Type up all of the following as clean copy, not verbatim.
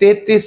33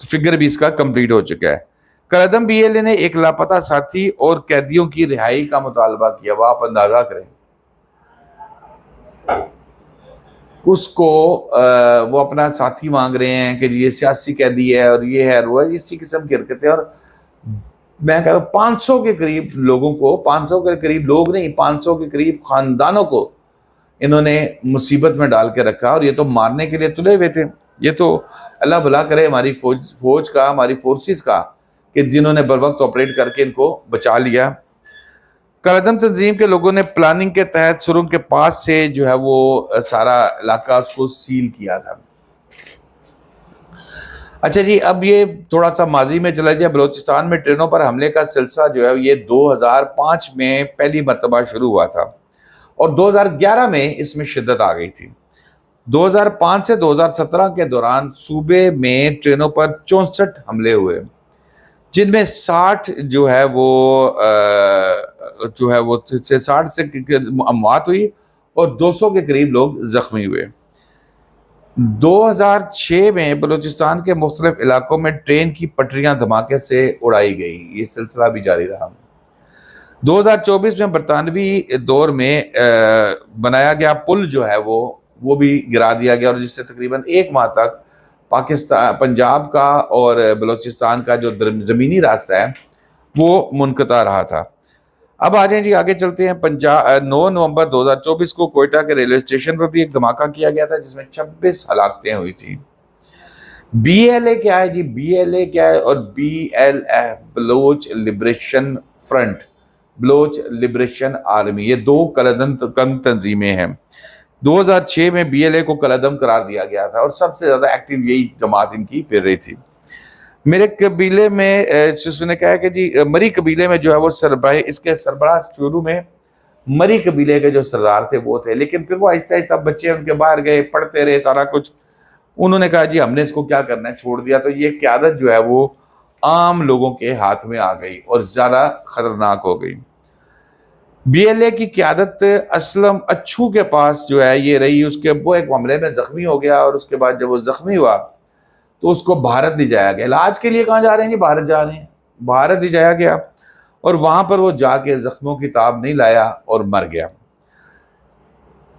figure بھی اس کا complete ہو چکا ہے۔ کالعدم BLA نے ایک لاپتہ ساتھی اور قیدیوں کی رہائی کا مطالبہ کیا۔ وہ آپ اندازہ کریں، اس کو وہ اپنا ساتھی مانگ رہے ہیں کہ یہ سیاسی قیدی ہے اور یہ ہے وہ ہے، اسی قسم کی حرکتیں۔ اور میں کہتا ہوں 500 کے قریب لوگوں کو، 500 کے قریب لوگ نہیں، 500 کے قریب خاندانوں کو انہوں نے مصیبت میں ڈال کے رکھا، اور یہ تو مارنے کے لیے تلے ہوئے تھے۔ یہ تو اللہ بھلا کرے ہماری فوج کا، ہماری فورسز کا، کہ جنہوں نے بر وقت آپریٹ کر کے ان کو بچا لیا۔ کالعدم تنظیم کے لوگوں نے پلاننگ کے تحت سرنگ کے پاس سے جو ہے وہ سارا علاقہ اس کو سیل کیا تھا۔ اچھا جی، اب یہ تھوڑا سا ماضی میں چلا جائے۔ بلوچستان میں ٹرینوں پر حملے کا سلسلہ جو ہے یہ 2005 میں پہلی مرتبہ شروع ہوا تھا، اور 2011 میں اس میں شدت آ گئی تھی۔ 2005 سے 2017 کے دوران صوبے میں ٹرینوں پر 64 حملے ہوئے، جن میں 60 جو ہے وہ 60 سے اموات ہوئی اور 200 کے قریب لوگ زخمی ہوئے۔ 2006 میں بلوچستان کے مختلف علاقوں میں ٹرین کی پٹریاں دھماکے سے اڑائی گئی، یہ سلسلہ بھی جاری رہا۔ 2024 میں برطانوی دور میں بنایا گیا پل جو ہے وہ بھی گرا دیا گیا، اور جس سے تقریباً 1 ماہ تک پاکستان، پنجاب کا اور بلوچستان کا جو زمینی راستہ ہے وہ منقطع رہا تھا۔ اب آ جائیں جی، آگے چلتے ہیں۔ 9 نومبر 2024 کو کوئٹہ کے ریلوے اسٹیشن پر بھی ایک دھماکہ کیا گیا تھا، جس میں 26 ہلاکتیں ہوئی تھیں۔ BLA کیا ہے جی؟ BLA کیا ہے؟ اور BLF Baloch liberation front, Baloch liberation army, یہ 2 کالعدم تنظیمیں ہیں۔ 2006 میں BLA کو کالعدم قرار دیا گیا تھا، اور سب سے زیادہ ایکٹیو یہی جماعت ان کی پھر رہی تھی۔ میرے قبیلے میں اس نے کہا کہ جی مری قبیلے میں جو ہے وہ اس کے سربراہ شروع میں مری قبیلے کے جو سردار تھے وہ تھے، لیکن پھر وہ آہستہ آہستہ بچے ان کے باہر گئے، پڑھتے رہے سارا کچھ، انہوں نے کہا جی ہم نے اس کو کیا کرنا ہے، چھوڑ دیا۔ تو یہ قیادت جو ہے وہ عام لوگوں کے ہاتھ میں آ گئی اور زیادہ خطرناک ہو گئی۔ BLA کی قیادت اسلم اچھو کے پاس جو ہے یہ رہی، اس کے وہ ایک معاملے میں زخمی ہو گیا، اور اس کے بعد جب وہ زخمی ہوا تو اس کو بھارت لے جایا گیا۔ علاج کے لیے کہاں جا رہے ہیں جی؟ بھارت جا رہے ہیں۔ بھارت لے جایا گیا، اور وہاں پر وہ جا کے زخموں کی تاب نہیں لایا اور مر گیا۔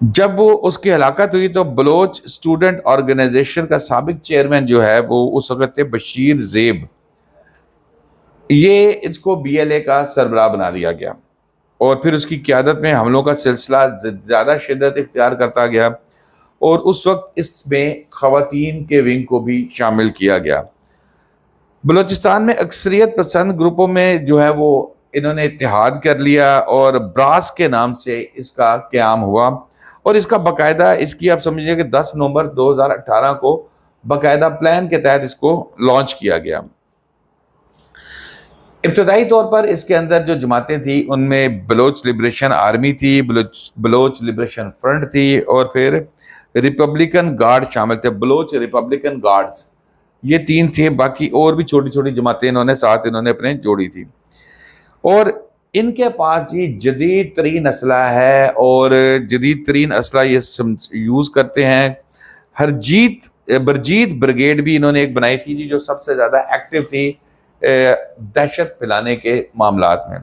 جب وہ اس کی ہلاکت ہوئی تو بلوچ اسٹوڈنٹ آرگنائزیشن کا سابق چیئرمین جو ہے وہ اس وقت تھے بشیر زیب، یہ اس کو BLA کا سربراہ بنا دیا گیا، اور پھر اس کی قیادت میں حملوں کا سلسلہ زیادہ شدت اختیار کرتا گیا، اور اس وقت اس میں خواتین کے ونگ کو بھی شامل کیا گیا۔ بلوچستان میں اکثریت پسند گروپوں میں جو ہے وہ انہوں نے اتحاد کر لیا، اور براس کے نام سے اس کا قیام ہوا، اور اس کا باقاعدہ اس کی آپ سمجھیے کہ 10 نومبر 2018 کو باقاعدہ پلان کے تحت اس کو لانچ کیا گیا۔ ابتدائی طور پر اس کے اندر جو جماعتیں تھیں ان میں بلوچ لبریشن آرمی تھی، بلوچ لبریشن فرنٹ تھی، اور پھر ریپبلکن گارڈ شامل تھے، بلوچ ریپبلکن گارڈز، یہ 3 تھے۔ باقی اور بھی چھوٹی چھوٹی جماعتیں انہوں نے اپنے جوڑی تھی، اور ان کے پاس جی جدید ترین اسلحہ ہے، اور جدید ترین اسلحہ یہ یوز کرتے ہیں۔ برجیت بریگیڈ بھی انہوں نے ایک بنائی تھی جی، جو سب سے زیادہ ایکٹیو تھی دہشت پھیلانے کے معاملات میں،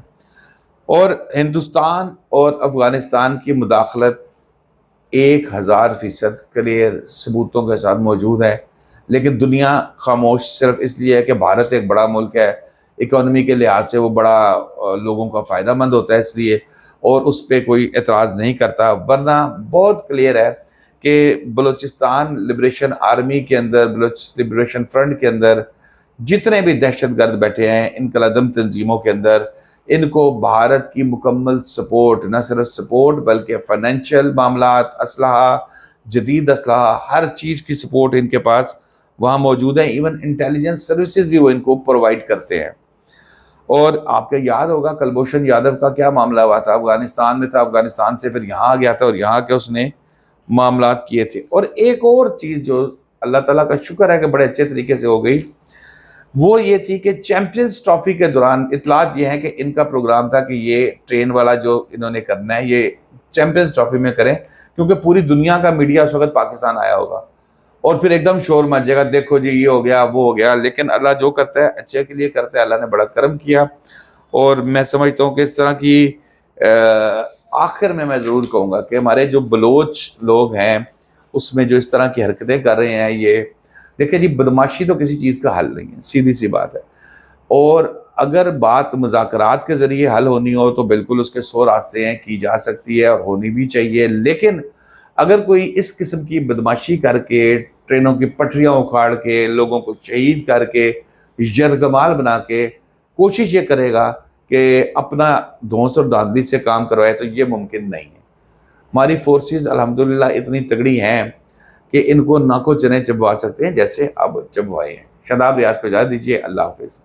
اور ہندوستان اور افغانستان کی مداخلت 1000% کلیئر ثبوتوں کے ساتھ موجود ہے، لیکن دنیا خاموش صرف اس لیے ہے کہ بھارت ایک بڑا ملک ہے، اکانومی کے لحاظ سے وہ بڑا لوگوں کا فائدہ مند ہوتا ہے اس لیے، اور اس پہ کوئی اعتراض نہیں کرتا، ورنہ بہت کلیئر ہے کہ بلوچستان لبریشن آرمی کے اندر، بلوچ لبریشن فرنٹ کے اندر جتنے بھی دہشت گرد بیٹھے ہیں ان کالعدم تنظیموں کے اندر، ان کو بھارت کی مکمل سپورٹ، نہ صرف سپورٹ بلکہ فائنینشیل معاملات، اسلحہ، جدید اسلحہ، ہر چیز کی سپورٹ ان کے پاس وہاں موجود ہے۔ ایون انٹیلیجنس سروسز بھی وہ ان کو پرووائڈ کرتے ہیں۔ اور آپ کو یاد ہوگا کلبھوشن یادو کا کیا معاملہ ہوا تھا، افغانستان میں تھا، افغانستان سے پھر یہاں آ گیا تھا، اور یہاں کے اس نے معاملات کیے تھے۔ اور ایک اور چیز جو اللہ تعالیٰ کا شکر ہے کہ بڑے اچھے طریقے سے ہو گئی، وہ یہ تھی کہ چیمپئنز ٹرافی کے دوران اطلاعات یہ ہیں کہ ان کا پروگرام تھا کہ یہ ٹرین والا جو انہوں نے کرنا ہے یہ چیمپئنز ٹرافی میں کریں، کیونکہ پوری دنیا کا میڈیا اس وقت پاکستان آیا ہوگا، اور پھر ایک دم شور مچ جائے گا، دیکھو جی یہ ہو گیا وہ ہو گیا. لیکن اللہ جو کرتا ہے اچھے کے لیے کرتا ہے. اللہ نے بڑا کرم کیا، اور میں سمجھتا ہوں کہ اس طرح کی آخر میں ضرور کہوں گا کہ ہمارے جو بلوچ لوگ ہیں اس میں جو اس طرح کی حرکتیں کر رہے ہیں، یہ دیکھیں جی بدماشی تو کسی چیز کا حل نہیں ہے، سیدھی سی بات ہے. اور اگر بات مذاکرات کے ذریعے حل ہونی ہو تو بالکل اس کے 100 راستے ہیں، کی جا سکتی ہے اور ہونی بھی چاہیے. لیکن اگر کوئی اس قسم کی بدماشی کر کے، ٹرینوں کی پٹریاں اکھاڑ کے، لوگوں کو شہید کر کے، یرغمال بنا کے کوشش یہ کرے گا کہ اپنا دھونس اور دھاندلی سے کام کروائے، تو یہ ممکن نہیں ہے. ہماری فورسز الحمدللہ اتنی تگڑی ہیں کہ ان کو نہ کو چنے چبوا سکتے ہیں جیسے اب چبوائے ہیں. شاداب ریاض کو اجازت دیجیے. اللہ حافظ.